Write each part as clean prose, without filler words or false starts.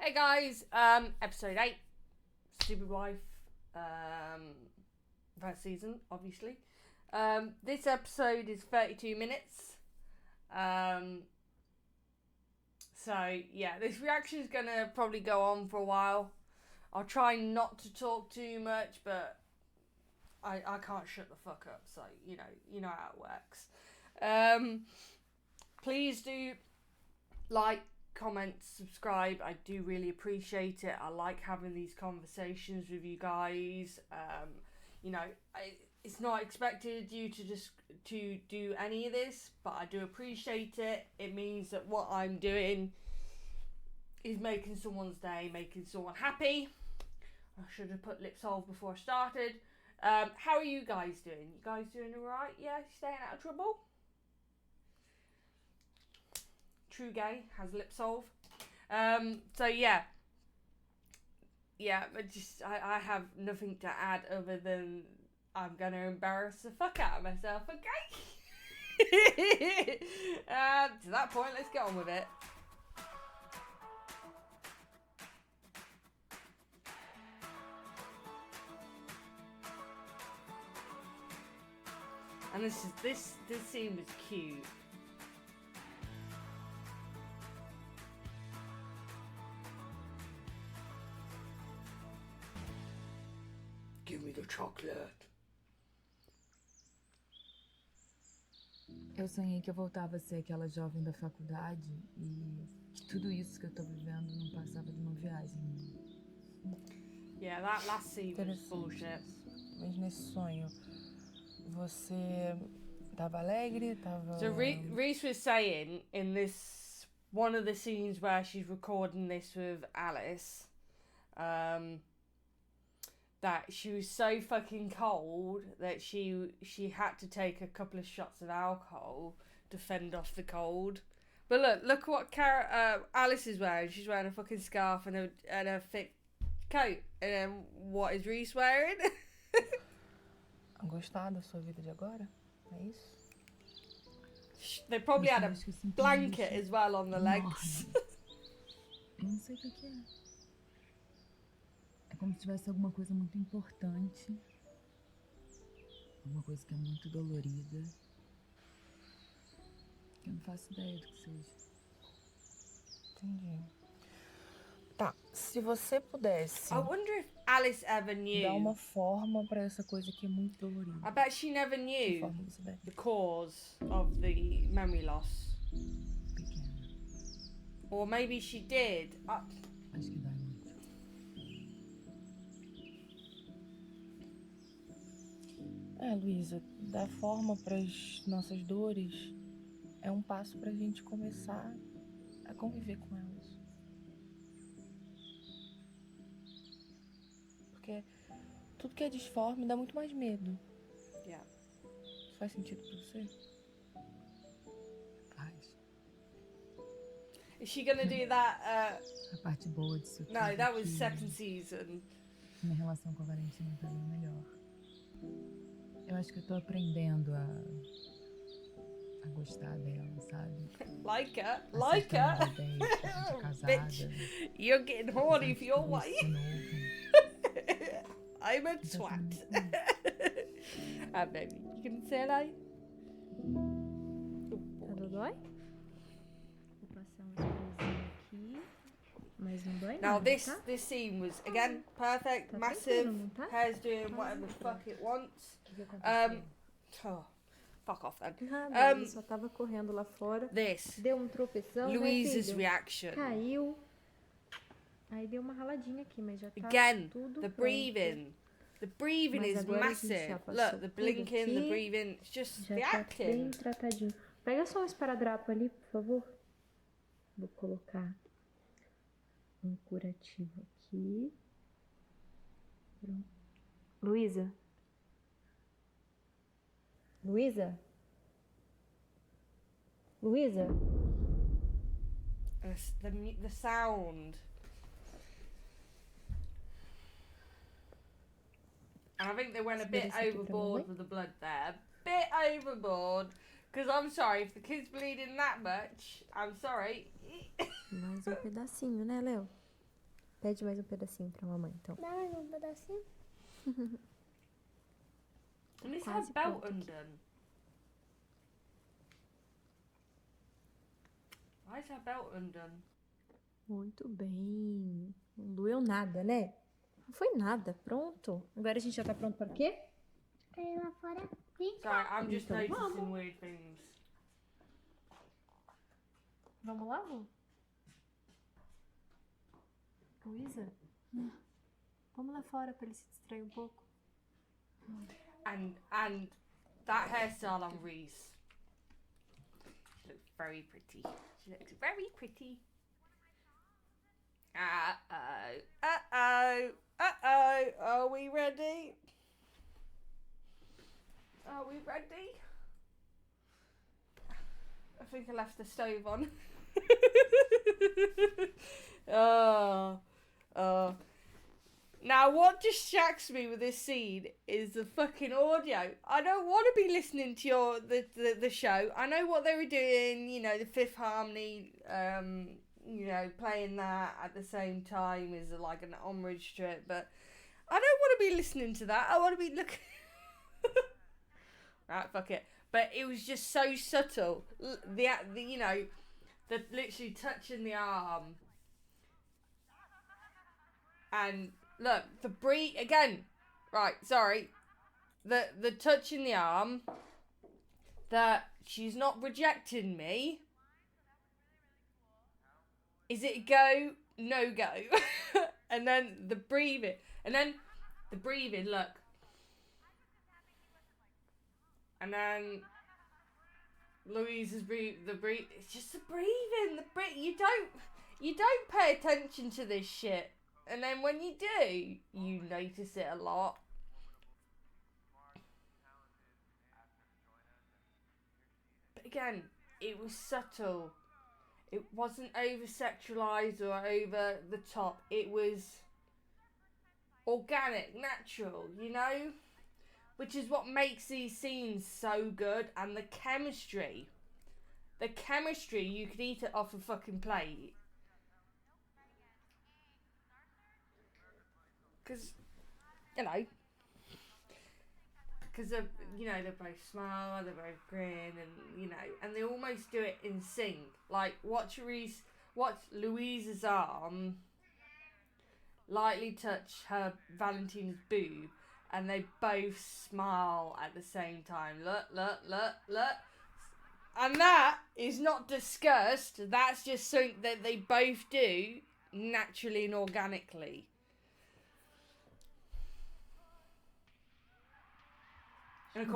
Hey guys, episode 8, Stupid Wife, first season, obviously. This episode is 32 minutes. So yeah, this reaction is gonna probably go on for a while. I'll try not to talk too much, but I can't shut the fuck up, so you know how it works. Please do like, comment, subscribe. I do really appreciate it. I like having these conversations with you guys. It's not expected you to do any of this, but I do appreciate it. It means that what I'm doing is making someone's day, making someone happy. I should have put lip solve before I started. How are you guys doing? You guys doing alright? Yeah, staying out of trouble? True gay has lip solve. So yeah, but I have nothing to add other than I'm gonna embarrass the fuck out of myself, okay? To that point, let's get on with it. And this scene was cute. Give me the chocolate. Eu sonhei que eu voltava a ser aquela jovem da faculdade e que tudo isso que eu tô vivendo não passava de uma viagem. Yeah, that last scene was bullshit. Mas nesse sonho, você tava alegre, tava... So Reis was saying in this, one of the scenes where she's recording this with Alice, that she was so fucking cold that she had to take a couple of shots of alcohol to fend off the cold. But look what Alice is wearing. She's wearing a fucking scarf and a thick coat. And then what is Reis wearing? Gostar da sua vida de agora? É isso? They probably had a blanket as well on the legs. Eu não sei o que é. É como se tivesse alguma coisa muito importante. Alguma coisa que é muito dolorida. Eu não faço ideia do que seja. Entendi. Tá, se você pudesse I wonder if Alice ever knew. dar uma forma pra essa coisa que é muito dolorida. I bet she never Que knew forma você daria? the cause of the memory loss. Pequena. Or maybe she did. Acho que dói muito. Luísa, dar forma pras nossas dores é um passo pra gente começar a conviver com elas. Porque tudo que é disforme dá muito mais medo. Yeah. Isso faz sentido pra você? Faz. Is she gonna do that? A parte boa disso tudo. No, that was que second season. minha relação com a Valentina tá bem melhor. Eu acho que eu tô aprendendo a gostar dela, sabe? Like her. A Like her. aceitar a ideia de que a gente é casada. Bitch, you're getting horny apesar for de your tudo isso wife. novo. I'm a Tá tudo twat. muito bem. Baby, you can say hello? Tá dodói? Vou passar um sprayzinho aqui. Mas não dói Now nada, this tá? this scene was again perfect, Tá massive. tranquilo, não tá? Hair's doing whatever the fuck it wants. O que aconteceu? Oh, fuck off then. Nada, ele só tava correndo lá fora. This Deu um tropeção, Louise's né, filho? reaction. Caiu. Aí deu uma raladinha aqui, mas já tá Again, tudo the pronto. breathing. The breathing Mas is agora a gente já massive. passou Look, the tudo blinking, the aqui. breathing. It's just Já the tá acting. bem tratadinho. Pega só um esparadrapo ali, por favor. Vou colocar um curativo aqui. Pronto. Luísa? Luísa? Luísa? The sound. And I think they went a bit overboard with the blood there. Bit overboard. Because I'm sorry, if the kid's bleeding that much, I'm sorry. Mais um pedacinho, né, Léo? Pede mais um pedacinho pra mamãe, então. Dá mais um pedacinho? And is her Quase belt pronto aqui. undone? Why is her belt undone? Muito bem. Não doeu nada, né? Não foi nada. Pronto. Agora a gente já tá pronto para quê? Pra ir lá fora. Vem Sorry, I'm just Então noticing vamos. weird things. Vamos lá, Lu? Luísa? Vamos lá fora para ele se distrair um pouco. And that hairstyle on Reese. She looks very pretty. She looks very pretty. Uh-oh. Are we ready? Are we ready? I think I left the stove on. Oh. Now, what distracts me with this scene is the fucking audio. I don't want to be listening to the show. I know what they were doing, you know, the Fifth Harmony, you know, playing that at the same time as like an homage to it, but I don't want to be listening to that. I want to be looking. Right, fuck it. But it was just so subtle. The you know, the literally touching the arm. And look, the breathe again. Right, sorry. The touch in the arm. That she's not rejecting me. Is it a go? No go. And then the breathing. And then the breathing, look. And then Louise's breathe. It's just the breathing. You don't pay attention to this shit. And then when you do, you notice it a lot. But again, it was subtle. It wasn't over-sexualized or over the top. It was organic, natural, you know? Which is what makes these scenes so good. And the chemistry. The chemistry, you could eat it off a fucking plate. Because, you know, you know, they both smile, they both grin, and, you know, and they almost do it in sync. Like, watch Louisa's arm lightly touch her Valentina's boob, and they both smile at the same time. Look. And that is not discussed. That's just something that they both do naturally and organically. And of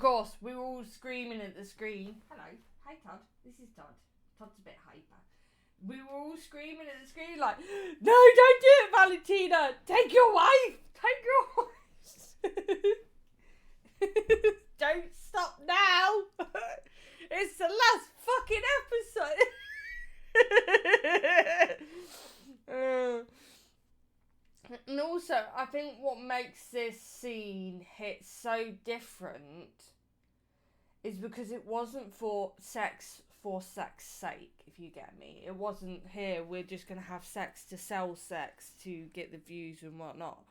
course, we were all screaming at the screen. Hello. Hi, Todd. This is Todd. Todd's a bit hyper. We were all screaming at the screen like, no, don't do it, Valentina. Take your wife. Take your wife. Don't stop now. It's the last fucking episode. And also, I think what makes this scene hit so different is because it wasn't for sex sake, if you get me. It wasn't here, we're just going to have sex to sell sex to get the views and whatnot.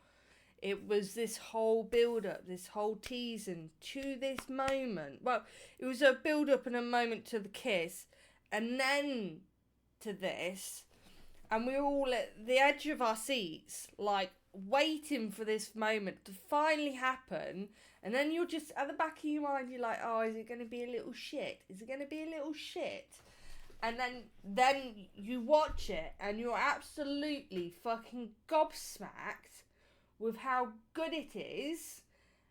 It was this whole build-up, this whole teasing to this moment. Well, it was a build-up and a moment to the kiss, and then to this. And we were all at the edge of our seats, like, waiting for this moment to finally happen. And then you're just, at the back of your mind, you're like, oh, is it going to be a little shit? Is it going to be a little shit? And then you watch it, and you're absolutely fucking gobsmacked with how good it is,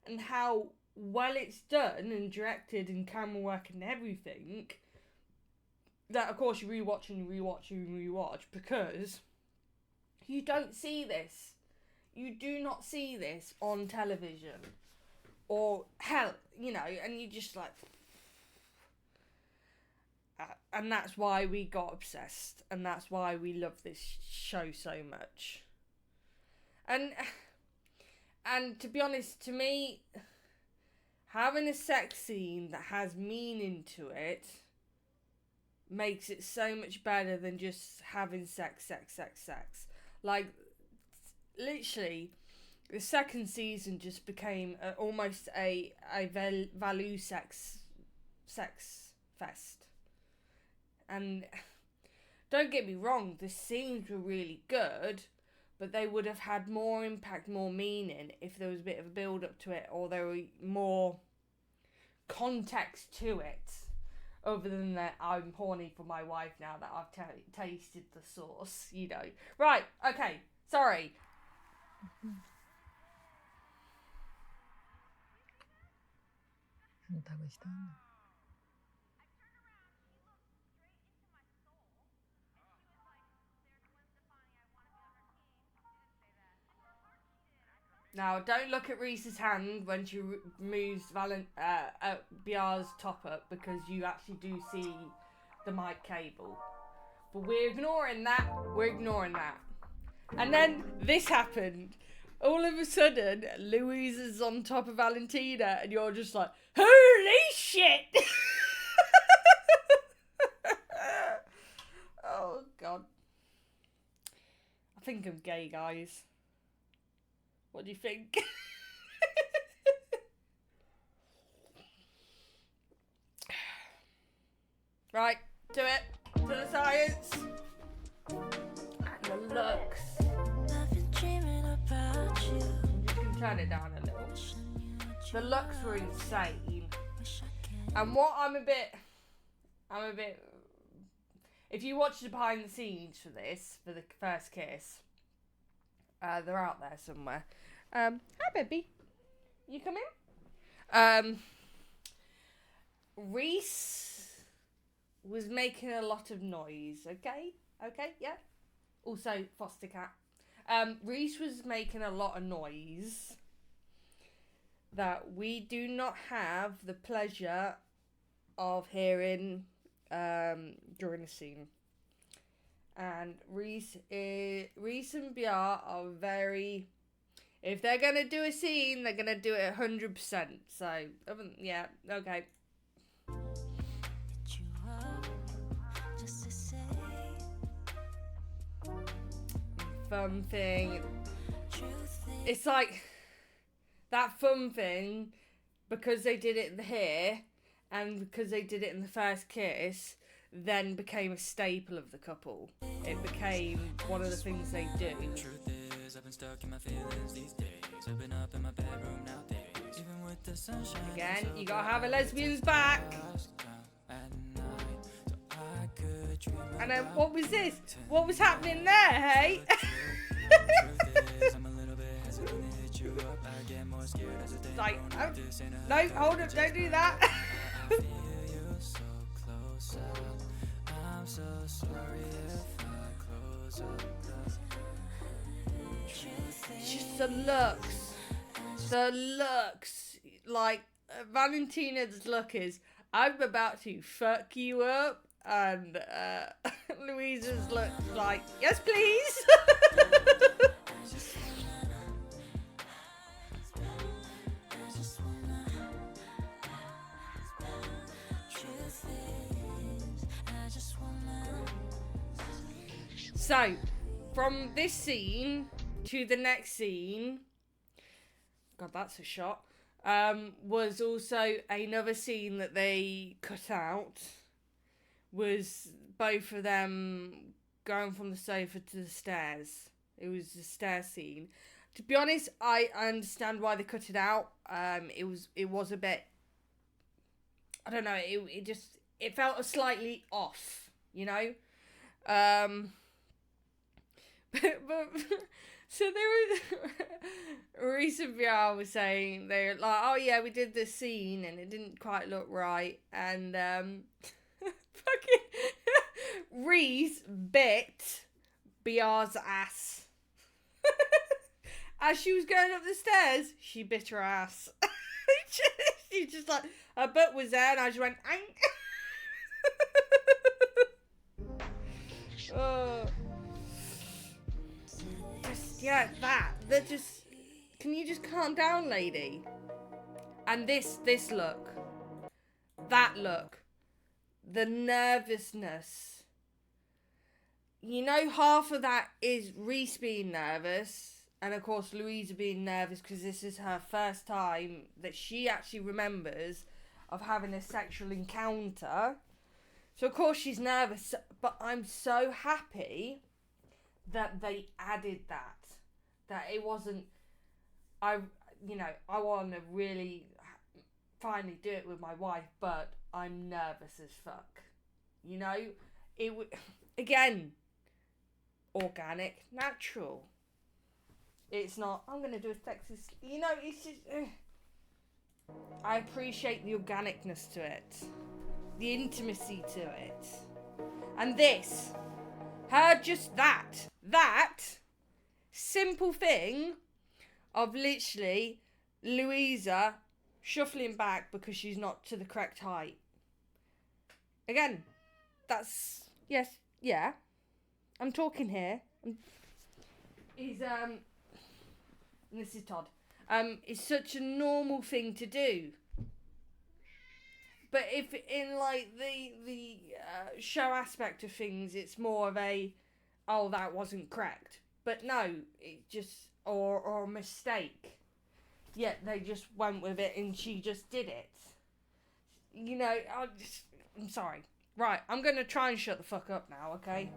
and how well it's done, and directed, and camera work, and everything. That, of course, you rewatch, because you don't see this. You do not see this on television. Or, hell, you know, and you just like... and that's why we got obsessed. And that's why we love this show so much. And to be honest, to me, having a sex scene that has meaning to it makes it so much better than just having sex. Like, literally, the second season just became almost a value sex fest. And don't get me wrong, the scenes were really good, but they would have had more impact, more meaning if there was a bit of a build up to it, or there were more context to it, other than that I'm horny for my wife now that I've tasted the sauce, you know. Right, okay, sorry. Não tá gostando? Now, don't look at Reese's hand when she moves Buiar's top up, because you actually do see the mic cable. But we're ignoring that. And then this happened. All of a sudden, Louise is on top of Valentina, and you're just like, holy shit! Oh, God. I think I'm gay, guys. What do you think? Right, to it. To the science. And the looks. I'm just gonna turn it down a little. The looks were insane. And what I'm a bit... If you watch the behind the scenes for this, for the first kiss, they're out there somewhere. Hi, baby. You come in? Reese was making a lot of noise, okay? Okay, yeah. Also, foster cat. Reese was making a lot of noise that we do not have the pleasure of hearing during the scene. And Reese and Buiar are very... If they're going to do a scene, they're going to do it 100%. So, yeah, okay. Fun thing. It's like that fun thing, because they did it here and because they did it in the first kiss, then became a staple of the couple. It became one of the things they do. I've been stuck in my feelings these days. I've been up in my bedroom nowadays. Even with the sunshine. Again, you gotta have a lesbian's back. And then what was this? What was happening there, hey? Like, oh, no, hold up, don't do that. I'm so sorry if I close up. Just the looks, like Valentina's look is, I'm about to fuck you up, and Louisa's look like, yes please. So, from this scene to the next scene, God, that's a shot, was also another scene that they cut out, was both of them going from the sofa to the stairs. It was the stair scene. To be honest, I understand why they cut it out. It was a bit, I don't know, it felt slightly off, you know? But so there was Reese and Buiar was saying, they're like, oh yeah, we did this scene and it didn't quite look right, and fucking Reese bit Buiar's ass. As she was going up the stairs, she bit her ass. She just like, her butt was there and I just went, Ank. Oh. Yeah, that just, can you just calm down, lady? And this look, that look, the nervousness. You know, half of that is Reese being nervous, and of course Louisa being nervous because this is her first time that she actually remembers of having a sexual encounter. So of course she's nervous, but I'm so happy that they added that. That it wasn't, I want to really finally do it with my wife, but I'm nervous as fuck. You know, it would, again, organic, natural. It's not, I'm going to do a sexy, you know, it's just, I appreciate the organicness to it. The intimacy to it. And this, just that simple thing of literally Louisa shuffling back because she's not to the correct height. Again, that's, yes, yeah, I'm talking here. This is Todd. It's such a normal thing to do. But if in like the show aspect of things, it's more of a, oh, that wasn't correct. But no, it just, or a mistake. Yet they just went with it and she just did it. You know, I'm sorry. Right, I'm going to try and shut the fuck up now, okay?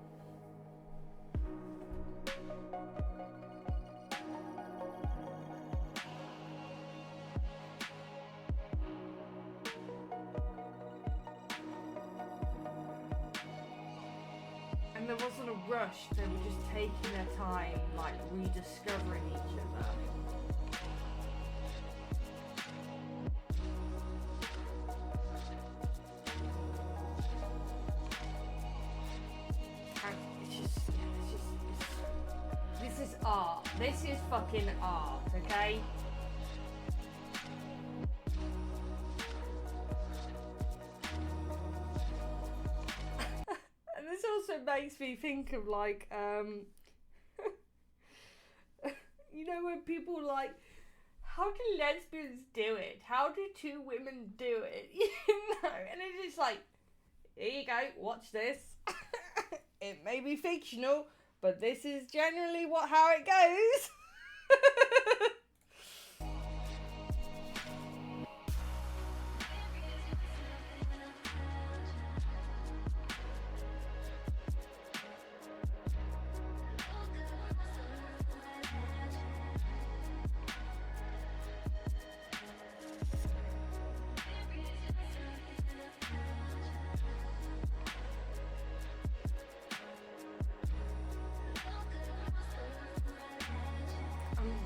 And there wasn't a rush, they were just taking their time, like rediscovering each other. And this is art. This is fucking art, okay? Also makes me think of like you know, when people like, how do lesbians do it? How do two women do it? You know, and it's just like, here you go, watch this. It may be fictional, but this is generally how it goes.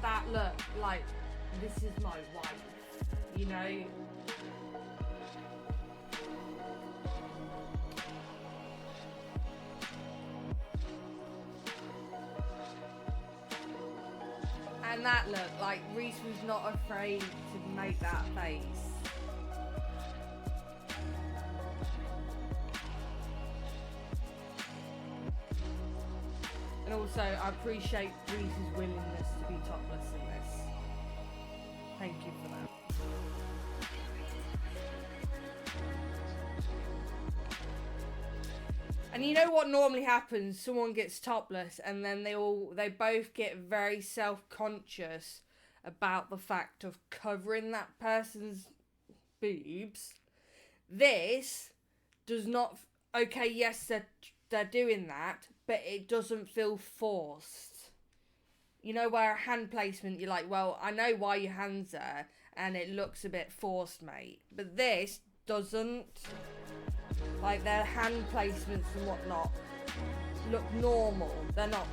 That look, like, this is my wife, you know. And that look, like, Reese was not afraid to make that face. And also, I appreciate Reese's willingness to be topless in this. Thank you for that. And you know what normally happens? Someone gets topless and then they both get very self-conscious about the fact of covering that person's boobs. This does not, okay, yes, they're doing that, but it doesn't feel forced. You know, where a hand placement, you're like, well, I know why your hand's there, and it looks a bit forced, mate. But this doesn't. Like, their hand placements and whatnot look normal. They're not,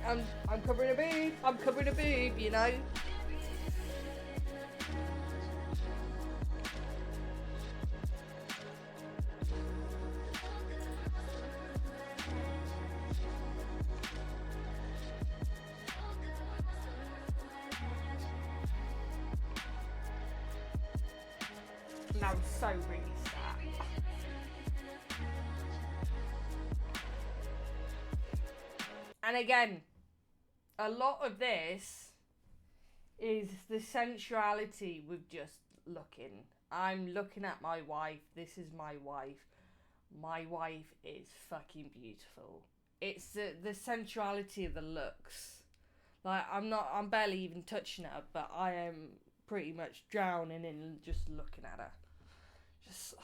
I'm covering a boob, you know? And I was so really sad. And again, a lot of this is the sensuality with just looking. I'm looking at my wife. This is my wife. my wife is fucking beautiful. It's the sensuality of the looks. Like, I'm barely even touching her, but I am pretty much drowning in just looking at her. Just...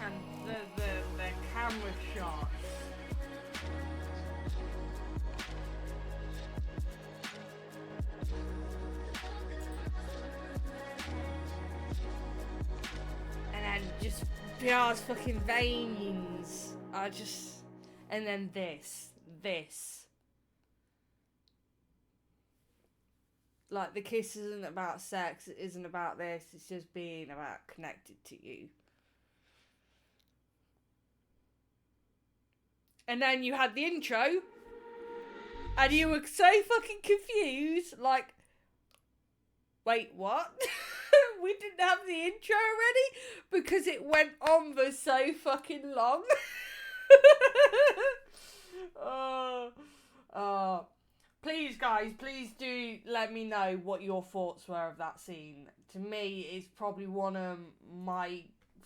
And the camera shots. And then just Buiar's fucking veins. And then this. Like, the kiss isn't about sex, it isn't about this, it's just being about connected to you. And then you had the intro, and you were so fucking confused, like, wait, what? We didn't have the intro already? Because it went on for so fucking long. Please, guys, please do let me know what your thoughts were of that scene. To me, it's probably one of my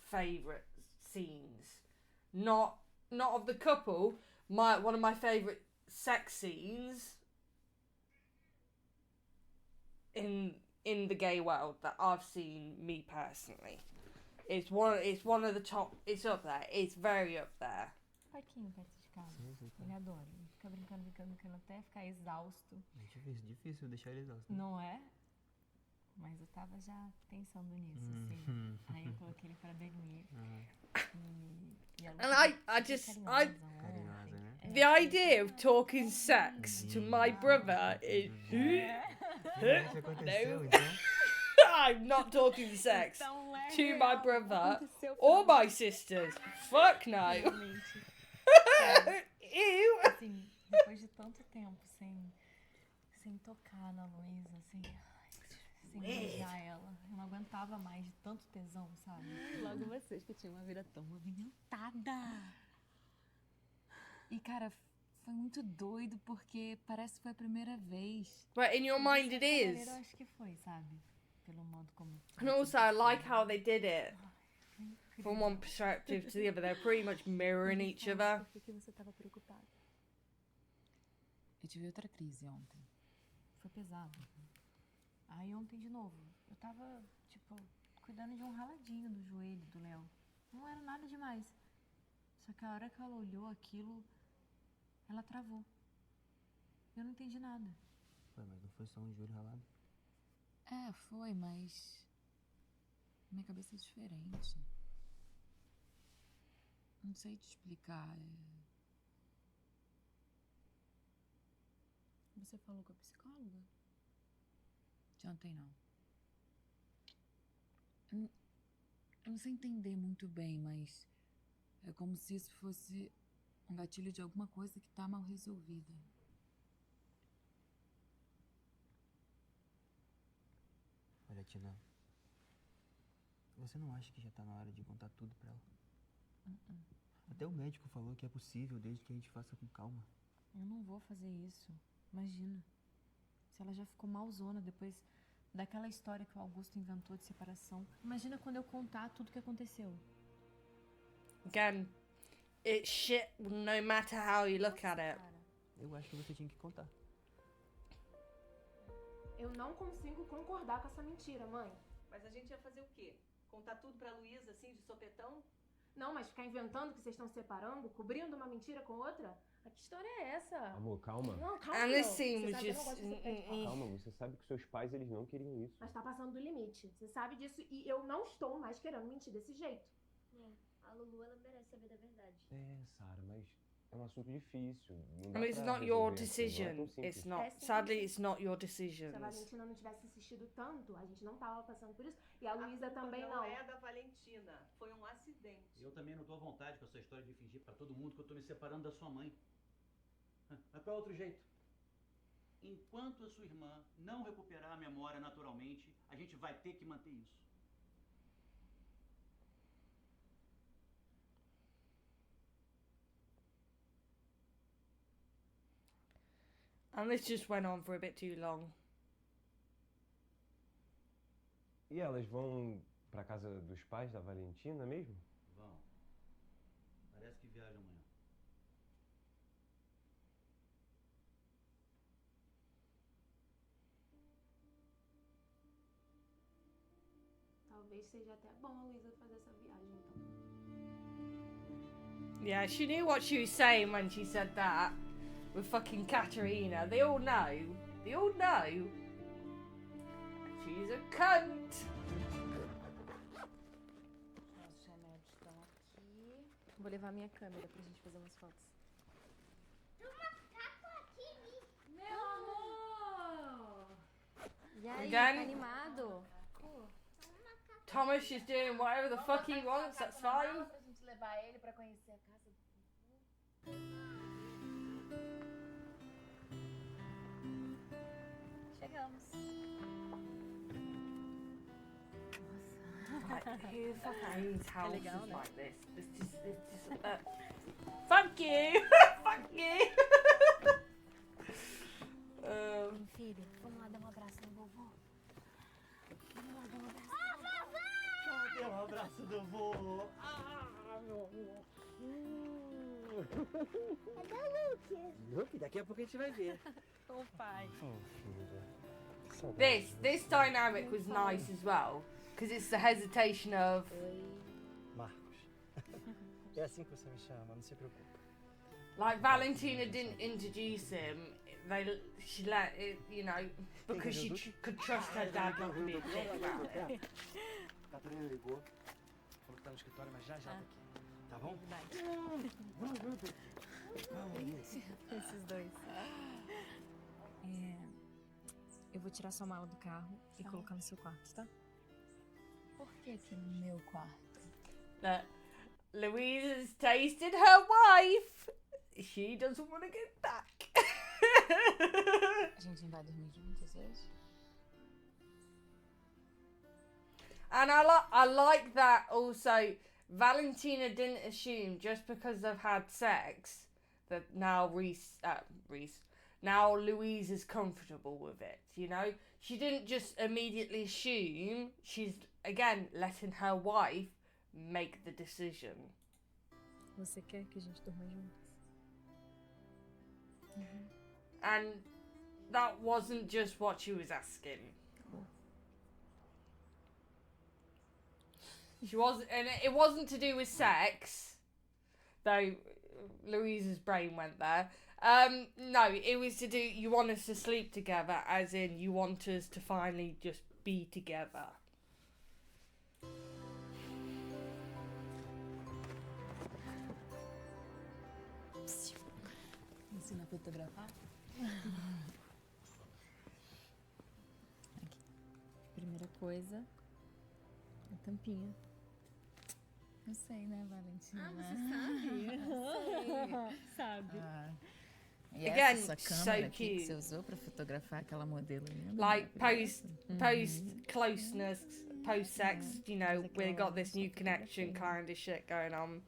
favourite scenes. Not of the couple, one of my favourite sex scenes in the gay world that I've seen, me personally. It's one of the top. It's up there. It's very up there. Parquinho perto de casa. Sim, tá. Ele adora. Ele fica brincando até ficar exausto. Difícil deixar ele exausto. Não é? Mas eu tava já pensando nisso, assim. Aí eu coloquei ele pra dormir. E ela And I just carinhosa, né? the idea of talking sex to my brother is. Isso aconteceu, No. então. I'm not talking sex Tão leve, to my ó, brother aconteceu or pra my sisters. Fuck no. realmente. Ew. Assim, depois de tanto tempo sem tocar na Luísa, sem beijar ela, eu não aguentava mais de tanto tesão, sabe? Logo vocês que tinham uma vida tão movimentada. E, cara, foi muito doido porque parece que foi a primeira vez. But in your De mind it certa is. maneira, eu acho que foi, sabe? Pelo modo como... And also, I like how they did it. Foi incrível. From one perspective to the other, they're pretty much mirroring each other. Por que você tava preocupada? Eu tive outra crise ontem. Foi pesado. Aí ontem de novo, eu tava, tipo, cuidando de um raladinho do joelho do Léo. Não era nada demais. Só que a hora que ela olhou aquilo, ela travou. Eu não entendi nada. Ué, mas não foi só um joelho ralado? É, foi, mas... Minha cabeça é diferente. Não sei te explicar. Você falou com a psicóloga? Ontem não. Eu não sei entender muito bem, mas é como se isso fosse um gatilho de alguma coisa que tá mal resolvida. Olha, Tina, você não acha que já tá na hora de contar tudo pra ela? Até o médico falou que é possível desde que a gente faça com calma. Eu não vou fazer isso. Imagina. Se ela já ficou malzona depois daquela história que o Augusto inventou de separação. Imagina quando eu contar tudo o que aconteceu. Again, it's shit no matter how you look at it. Cara, Eu acho que você tinha que contar. Eu não consigo concordar com essa mentira, mãe. Mas a gente ia fazer o quê? Contar tudo pra Luísa, assim, de sopetão? Não, mas ficar inventando que vocês estão se separando, cobrindo uma mentira com outra? A que história é essa? Amor, calma. Não, calma. And não. this scene Você was sabe que eu não just. gosto de ser pé. Calma, você sabe que seus pais, eles não queriam isso. Mas tá passando do limite. Você sabe disso e eu não estou mais querendo mentir desse jeito. A Lulu, ela merece saber da verdade. É, Sara, mas é um assunto difícil. Não I dá mean, it's pra not your resolver assim, não é decision. tão simples. It's not. É simples. Sadly, it's not your Se a decisions. Valentina não tivesse insistido tanto, a gente não tava passando por isso. E a A Luísa culpa também não não. é da Valentina. Foi um acidente. Eu também não tô à vontade com essa história de fingir pra todo mundo que eu tô me separando da sua mãe. Mas qual é outro jeito? Enquanto a sua irmã não recuperar a memória naturalmente, a gente vai ter que manter isso. And this just went on for a bit too long. E elas vão pra casa dos pais da Valentina mesmo? Vão. Parece que viaja amanhã. Talvez seja até bom a Luísa fazer essa viagem, então. Yeah, she knew what she was saying when she said that. With fucking Katerina. They all know. They all know. She's a cunt. Nossos remédios estão aqui. Vou levar minha câmera pra gente fazer umas fotos. Meu amor! E aí, Again? tá animado? Thomas is doing whatever the fuck he wants, that's fine. Pra gente levar ele pra conhecer a casa do Chegamos. Like, who fucking owns houses legal, né? like this? Fuck you! Fuck you! Filho, vamos lá dar um abraço no vovô. Vamos lá dar um abraço. Cadê o abraço do vô? Meu amor. Cadê o Lucas? Luke, daqui a pouco a gente vai ver. Ô pai. This dynamic was nice as well. Because it's the hesitation of... Marcos. É assim que você me chama, não se preocupe. Like, Valentina didn't introduce him. She let it, you know, because she could trust her dad not to be a dick about it. Catarina ligou, falou que tá no escritório, mas já tá aqui. Tá bom? Vamos. Esses dois. Eu vou tirar sua mala do carro e colocar no seu quarto, tá? Por que aqui no meu quarto? That Louisa's tasted her wife. She doesn't want to get back. A gente não vai dormir juntos hoje? And I like that also. Valentina didn't assume just because they've had sex that now now Louise is comfortable with it. You know, she didn't just immediately assume. She's again letting her wife make the decision. Você quer que a gente durma juntos? And that wasn't just what she was asking. She wasn't, and it wasn't to do with sex, though Louisa's brain went there. No, it was to do, you want us to sleep together, as in you want us to finally just be together. Ensina a fotografar? Aqui. Primeira coisa, a tampinha. Eu sei, né, Valentina? Sabe. E Again, essa so câmera aqui que cute. você usou pra fotografar aquela modelo linda. Like maravilhosa. post closeness, post sex, you know, we got this new connection kind of shit going on.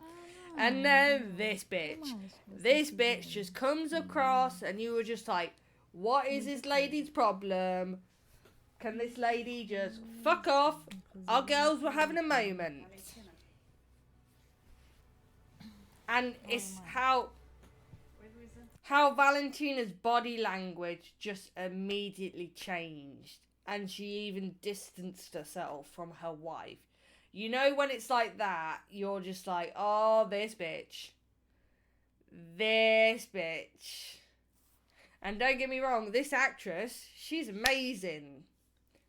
And then this bitch. This bitch just comes across and you were just like, what is this lady's problem? Can this lady just fuck off? Our girls were having a moment. And it's how Valentina's body language just immediately changed. And she even distanced herself from her wife. You know when it's like that, you're just like, oh, this bitch. This bitch. And don't get me wrong, this actress, she's amazing.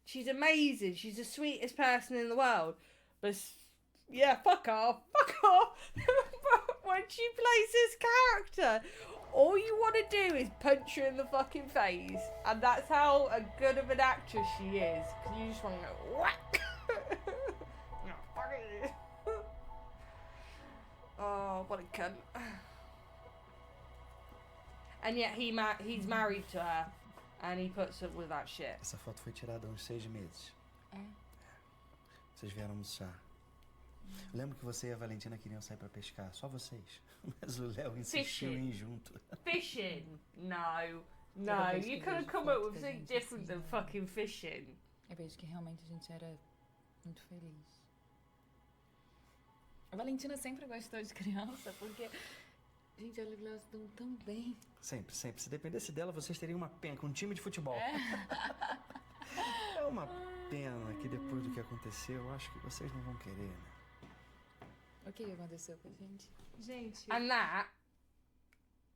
She's amazing. She's the sweetest person in the world. But, yeah, fuck off. Fuck off. when she plays this character, all you want to do is punch her in the fucking face. And that's how good of an actress she is. Because you just want to go, whack. Oh, what a cunt. And yet he's married to her. And he puts up with that shit. Essa foto foi tirada há uns 6 meses. É? Vocês vieram almoçar. Eu lembro que você e a Valentina queriam sair pra pescar, só vocês. Mas o Léo insistiu em ir junto. Fishing? No. No, you could have come up with something different than fucking fishing. Eu vejo que realmente a gente era muito feliz. A Valentina sempre gostou de criança, porque... Gente, elas dão tão bem. Sempre, sempre. Se dependesse dela, vocês teriam uma pena com um time de futebol. É uma pena que depois do que aconteceu, eu acho que vocês não vão querer, né? O que aconteceu com a gente? Gente. And that,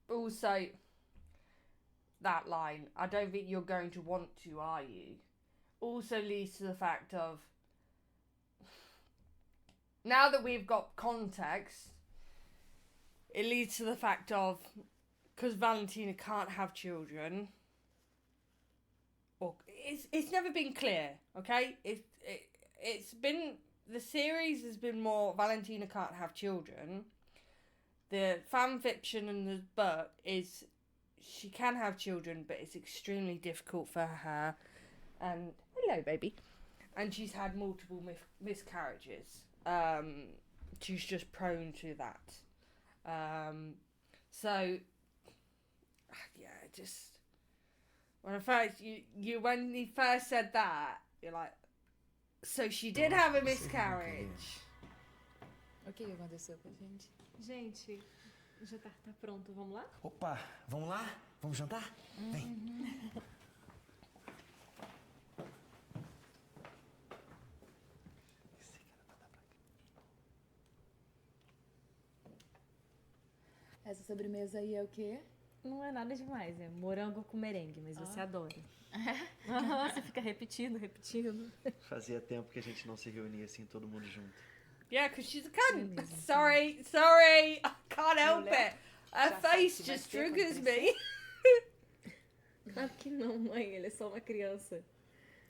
also, that line, I don't think you're going to want to, are you? Also leads to the fact of, now that we've got context, it leads to the fact of, because Valentina can't have children, or it's never been clear, okay? It's been, the series has been more Valentina can't have children. The fan fiction in the book is she can have children, but it's extremely difficult for her. And hello, baby. And she's had multiple miscarriages. She's just prone to that. So yeah, just when when he first said that, you're like, so she did have a miscarriage. O que aconteceu com a gente? Gente, o jantar tá pronto, vamos lá? Opa, vamos lá? Vamos jantar? Vem. Essa sobremesa aí é o quê? Não é nada demais, é morango com merengue, mas você adora. Você fica repetindo. Fazia tempo que a gente não se reunia assim, todo mundo junto. Yeah, because she's a cunt. Sorry, I can't help it. Her face just triggers me. Claro que não, mãe, ele é só uma criança.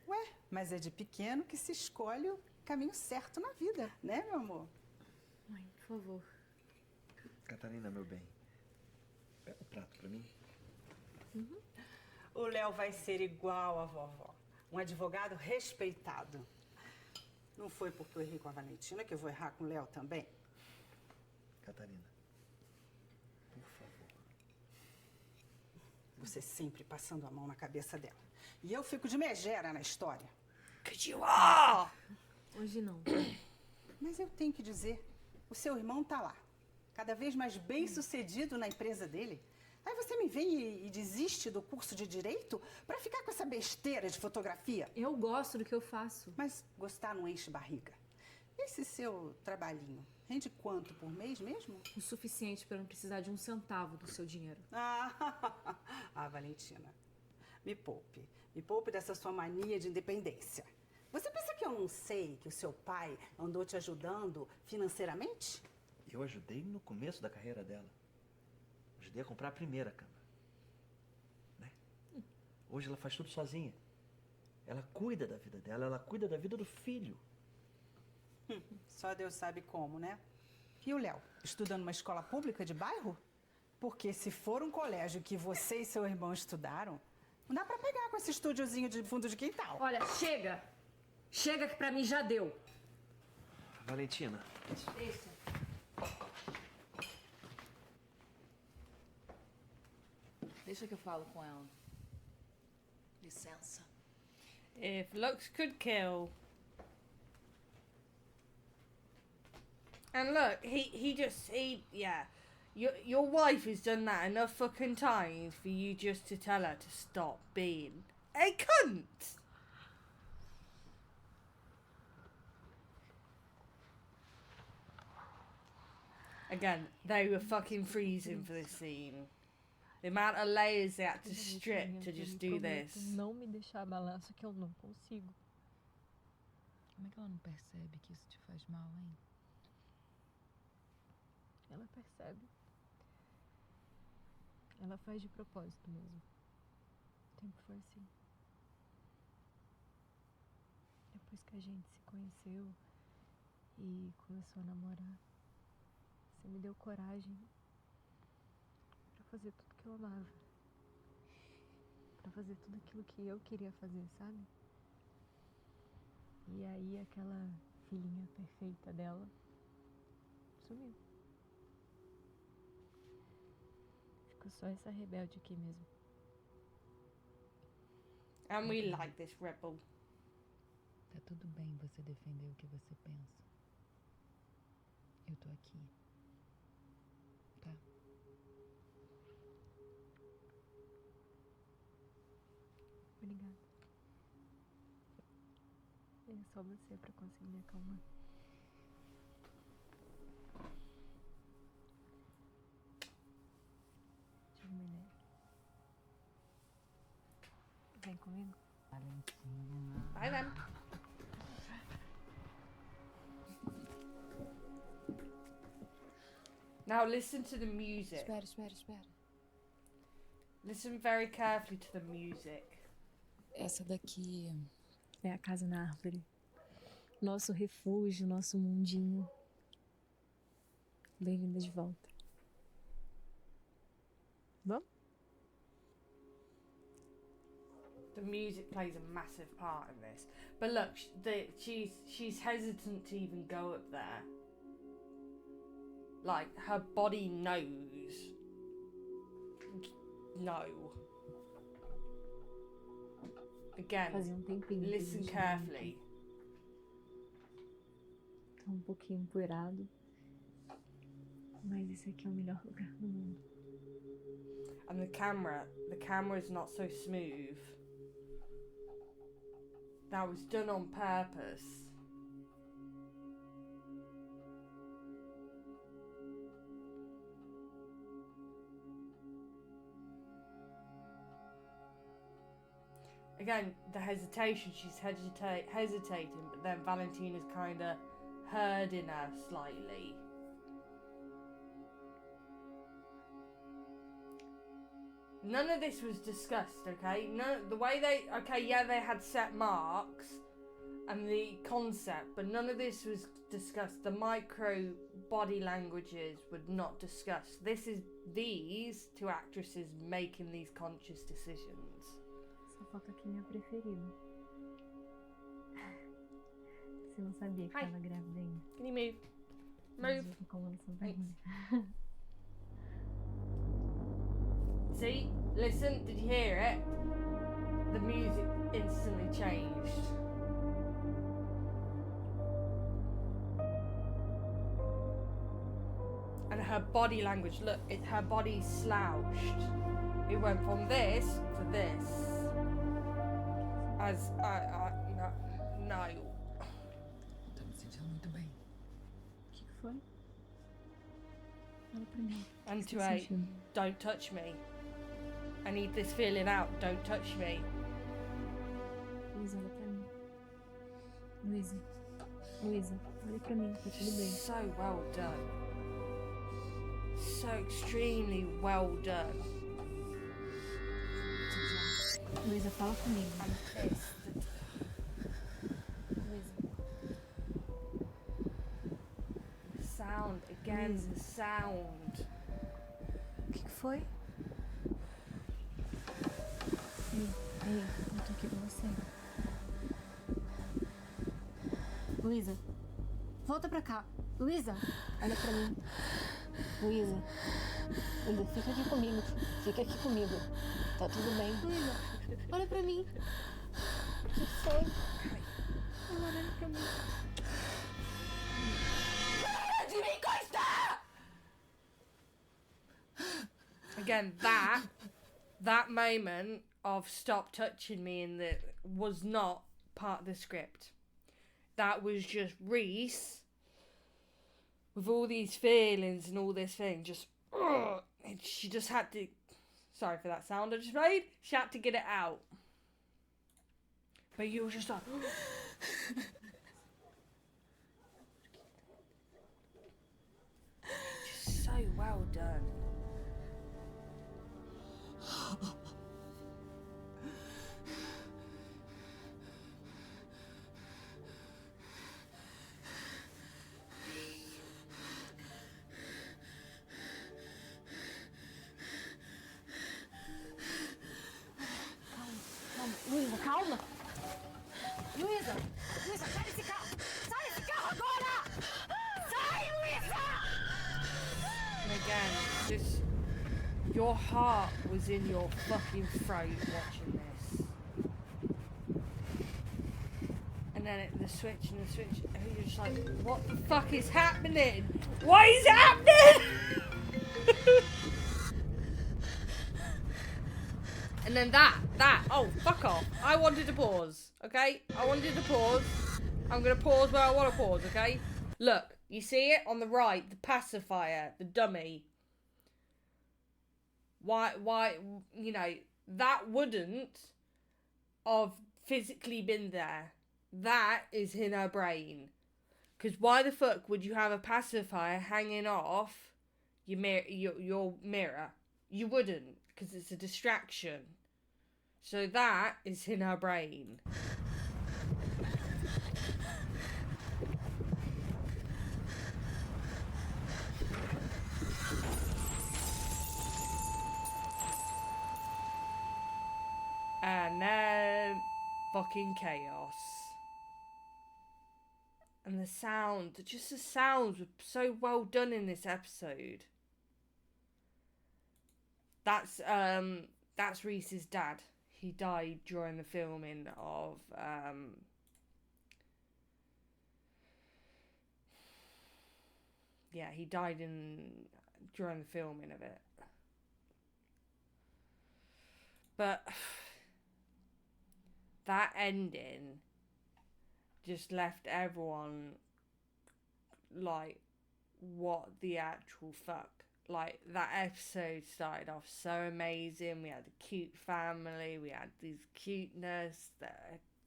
Ué, mas é de pequeno que se escolhe o caminho certo na vida, né, meu amor? Mãe, por favor. Catarina, meu bem, pega o prato pra mim. O Léo vai ser igual à vovó. Um advogado respeitado. Não foi porque eu errei com a Valentina que eu vou errar com o Léo também? Catarina, por favor. Você sempre passando a mão na cabeça dela. E eu fico de megera na história. Because you are! Hoje não. Mas eu tenho que dizer, o seu irmão tá lá. Cada vez mais bem sucedido na empresa dele. Aí você me vem e desiste do curso de Direito pra ficar com essa besteira de fotografia? Eu gosto do que eu faço. Mas gostar não enche barriga. Esse seu trabalhinho rende quanto por mês mesmo? O suficiente pra não precisar de um centavo do seu dinheiro. Valentina, me poupe. Me poupe dessa sua mania de independência. Você pensa que eu não sei que o seu pai andou te ajudando financeiramente? Eu ajudei no começo da carreira dela. Ajudei a comprar a primeira câmera. Né? Hoje ela faz tudo sozinha. Ela cuida da vida dela, ela cuida da vida do filho. Só Deus sabe como, né? E o Léo, estuda numa escola pública de bairro? Porque se for um colégio que você e seu irmão estudaram, não dá pra pegar com esse estúdiozinho de fundo de quintal. Olha, chega! Chega que pra mim já deu. Valentina. Deixa. Deixa que eu falo com ela. Licença. If looks could kill. And look, yeah. Your wife has done that enough fucking times for you just to tell her to stop being a cunt. Again, they were fucking freezing for this scene. The amount of layers they had to strip to just do this. Não me deixar abalar, só que eu não consigo. Como é que ela não percebe que isso te faz mal, hein? Ela percebe. Ela faz de propósito mesmo. Sempre foi assim. Depois que a gente se conheceu e começou a namorar, você me deu coragem pra fazer tudo que eu amava. Pra fazer tudo aquilo que eu queria fazer, sabe? E aí aquela filhinha perfeita dela sumiu. Ficou só essa rebelde aqui mesmo. And we like this rebel. Tá tudo bem você defender o que você pensa. Eu tô aqui. Tá? Obrigada. É só você pra conseguir me acalmar. Tive uma ideia. Vem comigo? Valentina. Bye then. Now listen to the music. Espera. Listen very carefully to the music. Essa daqui É a casa na árvore. Nosso refúgio, nosso mundinho. Bem-vinda de volta. Vamos? The music plays a massive part in this. But look, she's hesitant to even go up there. Like, her body knows. No. Again, Fazia um tempinho. que a listen gente carefully. Tá um pouquinho empoeirado. Mas esse aqui é o melhor lugar do mundo. And the camera is not so smooth. That was done on purpose. Again, the hesitation, she's hesitating, but then Valentina's kind of herding her slightly. None of this was discussed, okay? The way they had set marks and the concept, but none of this was discussed. The micro body languages were not discussed. This is these two actresses making these conscious decisions. Só falta aqui minha preferida. Você não sabia que Hi. tava grávida ainda. Can you move? Mas Move. eu tô com essa Thanks. barriga. See? Listen, did you hear it? The music instantly changed. And her body language, look, her body slouched. It went from this to this. As, no. Tô me sentindo muito bem. O que foi? Fala pra mim. And O que to você tá eight, sentindo? don't touch me. I need this feeling out, don't touch me. Luísa, olha pra mim. Luísa, olha pra mim, tá tudo bem. So well done. So extremely well done. Luísa, fala comigo. I'm pissed. Luísa. Sound, again, Luísa. the sound. O que foi? Ei, eu tô aqui com você. Luísa, volta pra cá. Luísa, olha pra mim. Luísa, fica aqui comigo. Fica aqui comigo. Tá tudo bem. Luísa, olha pra mim. O que foi? Ela olha pra mim. Para de me encostar! Again, that moment of stop touching me was not part of the script. That was just Reese with all these feelings and all this thing. And she just had to. Sorry for that sound I just made. She had to get it out. But you were just like. Just so just, your heart was in your fucking throat watching this. And then the switch, and you're just like, what the fuck is happening? What is happening? And then oh, fuck off. I wanted to pause, okay? I wanted to pause. I'm gonna pause where I want to pause, okay? Look, you see it on the right, the pacifier, the dummy. Why, you know, that wouldn't have physically been there. That is in her brain. Because why the fuck would you have a pacifier hanging off your mirror? You wouldn't, because it's a distraction. So that is in her brain. And then fucking chaos. And the sound, just the sounds were so well done in this episode. That's Reese's dad. He died during the filming of he died during the filming of it. But that ending just left everyone like, what the actual fuck? Like, that episode started off so amazing. We had a cute family. We had this cuteness.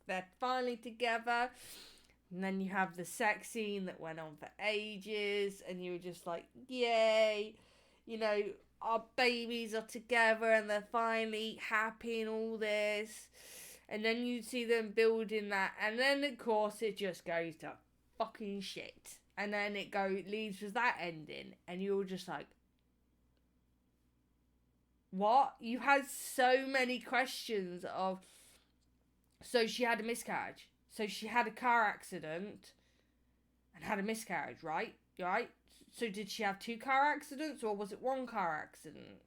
They're finally together. And then you have the sex scene that went on for ages. And you were just like, yay. You know, our babies are together and they're finally happy and all this. And then you see them building that. And then, of course, it just goes to fucking shit. And then it leaves with that ending. And you're just like, what? You had so many questions of, so she had a miscarriage. So she had a car accident and had a miscarriage, right? Right? So did she have 2 car accidents, or was it 1 car accident?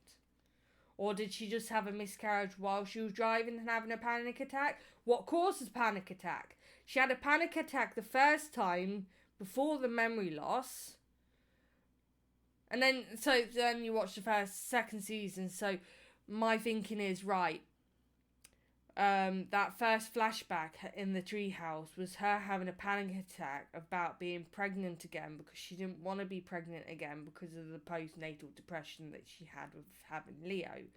Or did she just have a miscarriage while she was driving and having a panic attack? What causes panic attack? She had a panic attack the first time before the memory loss. And then, then you watch the second season. So my thinking is, right, that first flashback in the treehouse was her having a panic attack about being pregnant again, because she didn't want to be pregnant again because of the postnatal depression that she had with having Leo.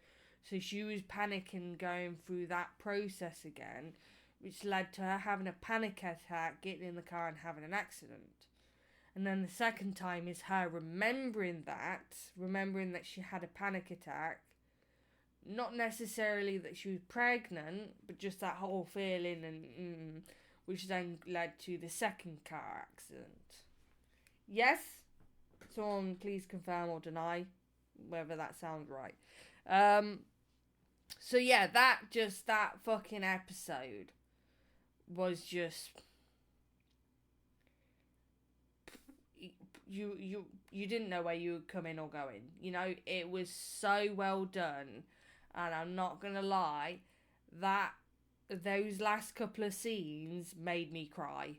So she was panicking, going through that process again, which led to her having a panic attack, getting in the car and having an accident. And then the second time is her remembering that she had a panic attack. Not necessarily that she was pregnant, but just that whole feeling, and which then led to the second car accident. Yes? Someone please confirm or deny whether that sounds right. So yeah, that fucking episode was just... You didn't know where you were coming or going. You know, it was so well done. And I'm not gonna lie, that those last couple of scenes made me cry.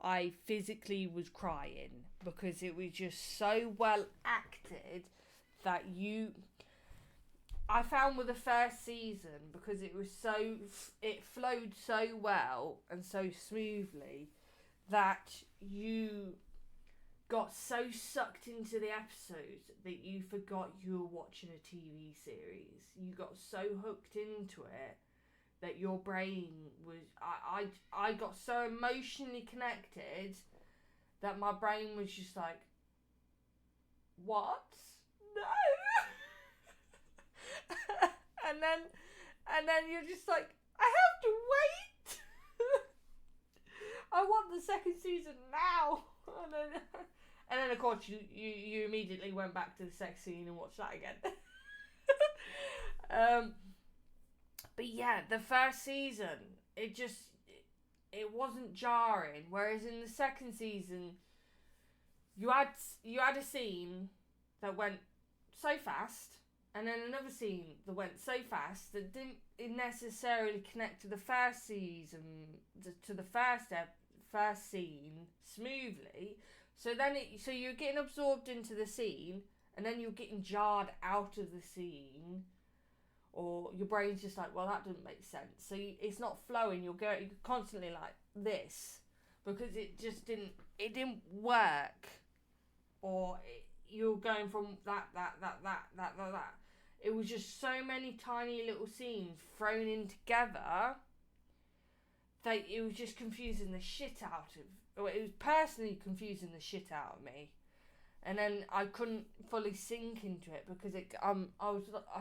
I physically was crying because it was just so well acted that I found with the first season, because it flowed so well and so smoothly, that you got so sucked into the episodes that you forgot you were watching a TV series. You got so hooked into it that your brain was... I got so emotionally connected that my brain was just like, what? No! and then you're just like, I have to wait! I want the second season now! And then of course you immediately went back to the sex scene and watched that again. But yeah, the first season, it wasn't jarring. Whereas in the second season, you had a scene that went so fast, and then another scene that went so fast that didn't necessarily connect to the first season, to the first scene smoothly. So then so you're getting absorbed into the scene, and then you're getting jarred out of the scene, or your brain's just like, well, that doesn't make sense. So it's not flowing. You're constantly like this because it didn't work, or you're going from that. It was just so many tiny little scenes thrown in together that it was just confusing the shit out of. It was personally confusing the shit out of me, and then I couldn't fully sink into it because I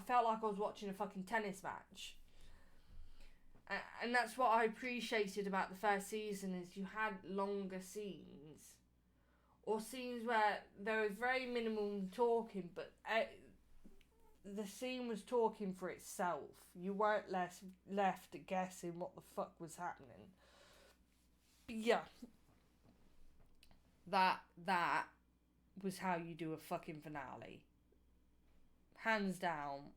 felt like I was watching a fucking tennis match. And that's what I appreciated about the first season, is you had longer scenes, or scenes where there was very minimum talking, but the scene was talking for itself. You weren't left guessing what the fuck was happening. But yeah, that was how you do a fucking finale. Hands down,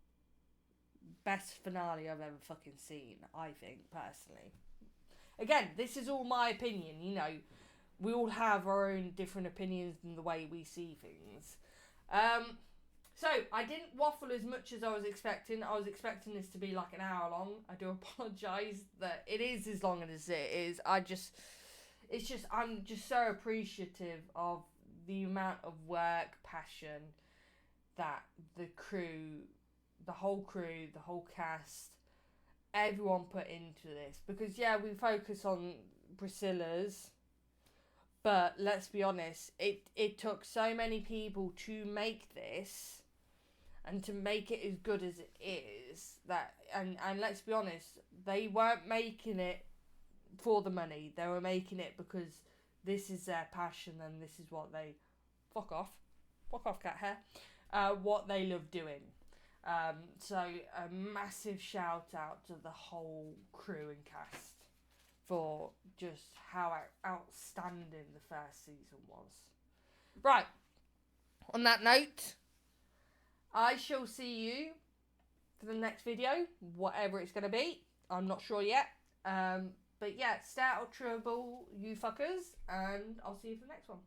best finale I've ever fucking seen, I think, personally. Again, this is all my opinion, you know. We all have our own different opinions and the way we see things. So, I didn't waffle as much as I was expecting. I was expecting this to be like an hour long. I do apologise that it is as long as it is. I'm just so appreciative of the amount of work, passion that the whole cast, everyone put into this. Because, yeah, we focus on Priscilla's, but let's be honest, it took so many people to make this, and to make it as good as it is, and let's be honest, they weren't making it for the money. They were making it because this is their passion, and this is what they fuck off cat hair, what they love doing. So a massive shout out to the whole crew and cast for just how outstanding the first season was. Right, on that note, I shall see you for the next video, whatever it's going to be. I'm not sure yet. But yeah, stay out of trouble, you fuckers, and I'll see you for the next one.